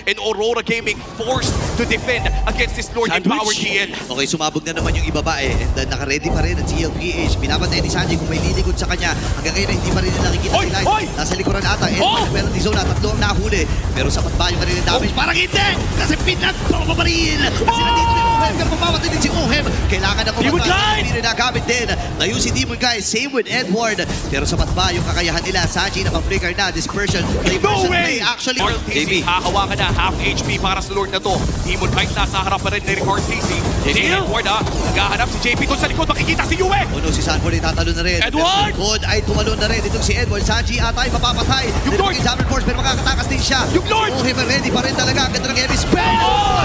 and Aurora Gaming forced to defend against this Lord in Power GL. Okay, sumabog na naman yung ibaba eh. And naka-ready pa rin ang CLPH. Pinapatay ni Sanji kung may lilikod sa kanya. Hanggang ngayon hindi pa rin nila nakikita si Light. Nasa likuran ata. Penalty zone na, tatlo ang nahuli. Pero sapat ba yung kanilang damage? Parang hindi! Kasi pinagpapabaril! Kasi nandito ni Ohem. Kaya pumapatay din si Ohem. Kailangan na kumatay. Hindi rin nagamit din. Layo si Demon Guy. Same with Edward. Pero sapat ba yung kakayahan nila? Sanji na pang-flicker na. Dispersion. No way! Actually, JB, hahawakan na. Half HP para sa Lord na to. Demon kahit nasa harap pa rin ni Ricord CC. Si Edward naghahanap si JP doon sa likod. Makikita si Yue. Si Sanford ay tatalo na rin. Edward! Likod ay tumalo na rin. Itong si Edward. Sanji ata ay mapapatay. Yung Lord! Examiner Force pero makakatakas din siya. Yung Lord! Ohem ready pa rin talaga. Ganda ng heavy spell.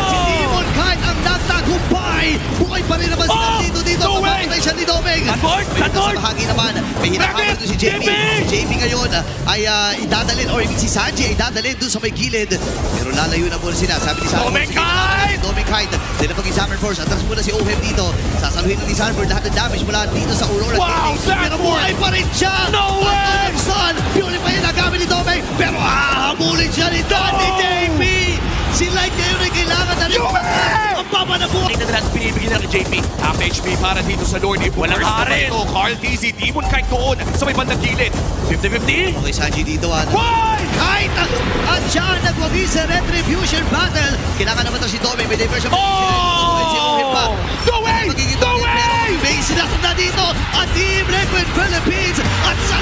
Si Demon kahit ang nagtagumpay. Bukay pa rin naman sila dito. No way! Mapapatay siya ni Doming. Sanford! Sa bahagi naman. May hinakamit doon si JP. JP ngayon ay idadalin or si Sanji ay idadalin doon sa may gilid. Pero lalayo na muna sila. Sabi ni Sanford. Doming kahit. Sila pag-examiner Force. Atras muna si Ohem dito. Sasaluhin ni Sanford lahat ng damage mula dito sa Aurora. Wow! Pero buhay pa rin siya! No way! Purely pa yun nagamit ni Doming. Pero hahabulin siya ni Danny JP! Si Light ngayon ay kailangan na rin. Ang baba na buhay! Hindi na natin pinibigyan na kay JP. Half HP para dito sa Lord. Walang harin. Carl TZ, Demon kahit doon sa may bandang gilid. 50-50. Okay, Sanji dito. Why? Kahit at siya ang nagwagi sa Retribution Battle. Kailangan naman ito si Doming. May diversion. Si Ohem pa. No way! No way! May sinakot na dito at Team Liquid Philippines at sa